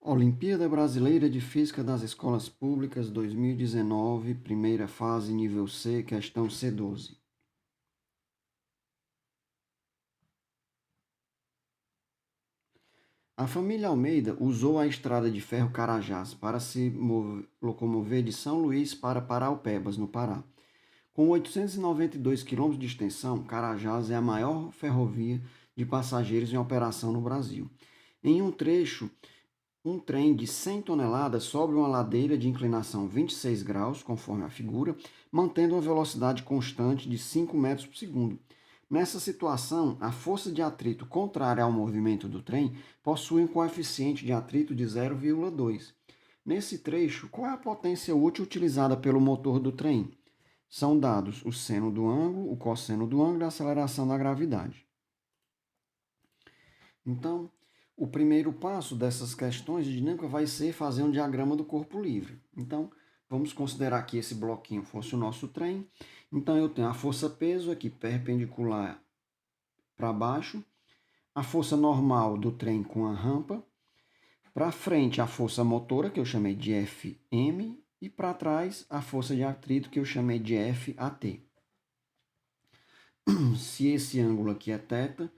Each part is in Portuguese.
Olimpíada Brasileira de Física das Escolas Públicas 2019, primeira fase, nível C, questão C12. A família Almeida usou a estrada de ferro Carajás para se locomover de São Luís para Paraupebas, no Pará. Com 892 quilômetros de extensão, Carajás é a maior ferrovia de passageiros em operação no Brasil. Em um trecho, um trem de 100 toneladas sobe uma ladeira de inclinação 26 graus, conforme a figura, mantendo uma velocidade constante de 5 metros por segundo. Nessa situação, a força de atrito contrária ao movimento do trem possui um coeficiente de atrito de 0,2. Nesse trecho, qual é a potência útil utilizada pelo motor do trem? São dados o seno do ângulo, o cosseno do ângulo e a aceleração da gravidade. Então, o primeiro passo dessas questões de dinâmica vai ser fazer um diagrama do corpo livre. Então, vamos considerar que esse bloquinho fosse o nosso trem. Então, eu tenho a força-peso aqui perpendicular para baixo, a força normal do trem com a rampa, para frente a força motora, que eu chamei de Fm, e para trás a força de atrito, que eu chamei de Fat. Se esse ângulo aqui é θ,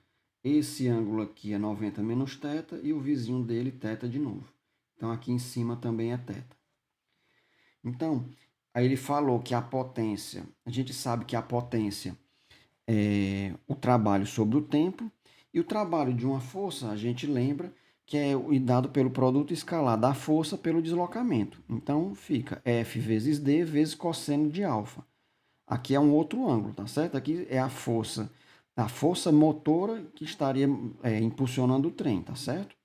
esse ângulo aqui é 90 menos θ e o vizinho dele θ de novo. Então, aqui em cima também é θ. Então, aí ele falou que a potência, a gente sabe que a potência é o trabalho sobre o tempo, e o trabalho de uma força, a gente lembra que é dado pelo produto escalar da força pelo deslocamento. Então, fica F vezes D vezes cosseno de alfa. Aqui é um outro ângulo, tá certo? Aqui é a força motora que estaria impulsionando o trem, tá certo?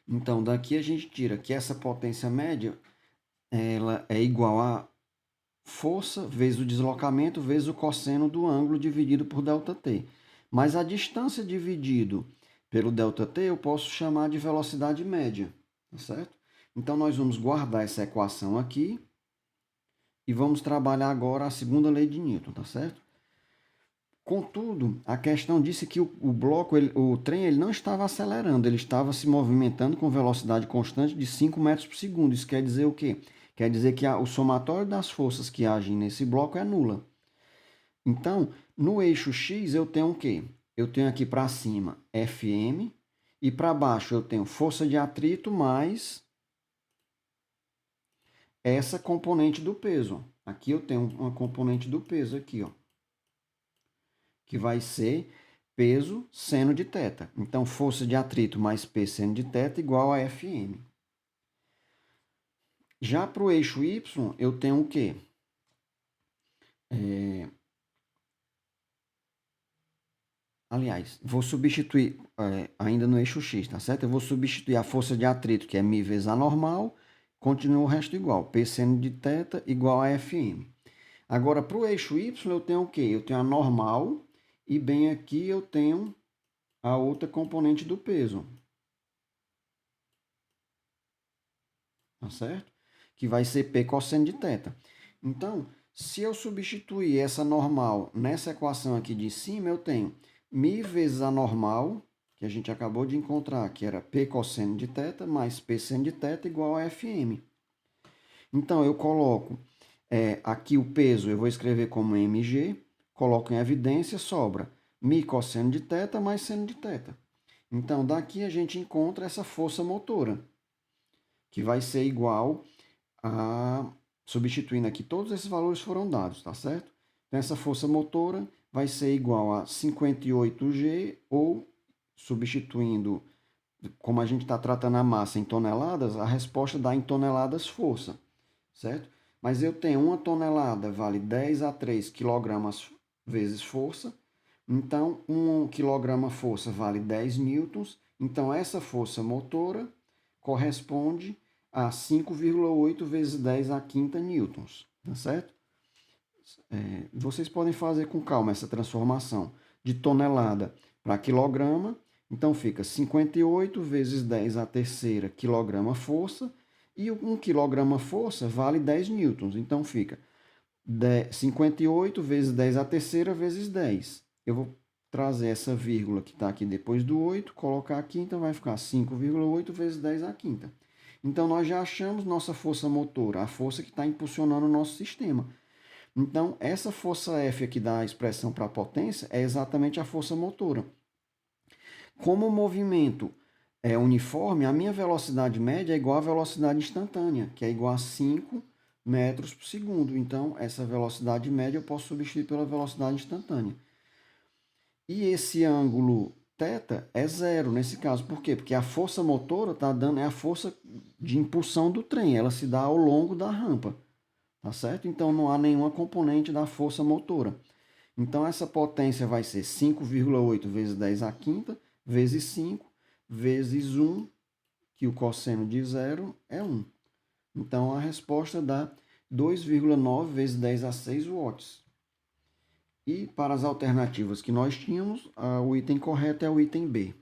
Então, daqui a gente tira que essa potência média ela é igual a força vezes o deslocamento vezes o cosseno do ângulo dividido por ΔT. Mas a distância dividido pelo ΔT eu posso chamar de velocidade média, tá certo? Então, nós vamos guardar essa equação aqui e vamos trabalhar agora a segunda lei de Newton, tá certo? Contudo, a questão disse que o bloco, o trem, ele não estava acelerando, ele estava se movimentando com velocidade constante de 5 metros por segundo. Isso quer dizer o quê? Quer dizer que o somatório das forças que agem nesse bloco é nula. Então, no eixo X eu tenho o quê? Eu tenho aqui para cima Fm e para baixo eu tenho força de atrito mais essa componente do peso. Aqui eu tenho uma componente do peso aqui, ó, que vai ser peso seno de θ. Então, força de atrito mais P seno de θ igual a Fm. Já para o eixo Y, eu tenho o quê? Aliás, vou substituir, ainda no eixo X, tá certo? Eu vou substituir a força de atrito, que é μ vezes A normal, continua o resto igual. P seno de θ igual a Fm. Agora, para o eixo Y, eu tenho o quê? Eu tenho a normal e bem aqui eu tenho a outra componente do peso. Tá certo? Que vai ser P cosseno de θ. Então, se eu substituir essa normal nessa equação aqui de cima, eu tenho μ vezes a normal, que a gente acabou de encontrar, que era P cosseno de θ, mais P seno de θ igual a Fm. Então, eu coloco aqui o peso, eu vou escrever como mg, coloco em evidência, sobra μ cosseno de θ mais seno de θ. Então, daqui a gente encontra essa força motora, que vai ser igual a... Substituindo aqui, todos esses valores foram dados, tá certo? Então, essa força motora vai ser igual a 58G, ou, substituindo, como a gente está tratando a massa em toneladas, a resposta dá em toneladas força, certo? Mas eu tenho 1 tonelada, vale 10 a 3 quilogramas vezes força. Então, 1 quilograma força vale 10 newtons. Então, essa força motora corresponde a 5,8 vezes 10 a quinta newtons, tá certo? Vocês podem fazer com calma essa transformação de tonelada para quilograma. Então, fica 58 vezes 10 a terceira quilograma força, e 1 quilograma força vale 10 newtons. Então, fica 58 vezes 10 a terceira vezes 10. Eu vou trazer essa vírgula que está aqui depois do 8, colocar aqui, então vai ficar 5,8 vezes 10 à quinta. Então, nós já achamos nossa força motora, a força que está impulsionando o nosso sistema. Então, essa força F aqui da expressão para a potência é exatamente a força motora. Como o movimento é uniforme, a minha velocidade média é igual à velocidade instantânea, que é igual a 5 metros por segundo. Então, essa velocidade média eu posso substituir pela velocidade instantânea. E esse ângulo θ é zero nesse caso. Por quê? Porque a força motora está dando, é a força de impulsão do trem, ela se dá ao longo da rampa. Tá certo? Então não há nenhuma componente da força motora. Então essa potência vai ser 5,8 vezes 10 à quinta, vezes 5, vezes 1, que o cosseno de zero é 1. Então a resposta dá 2,9 vezes 10 a 6 watts. E para as alternativas que nós tínhamos, o item correto é o item B.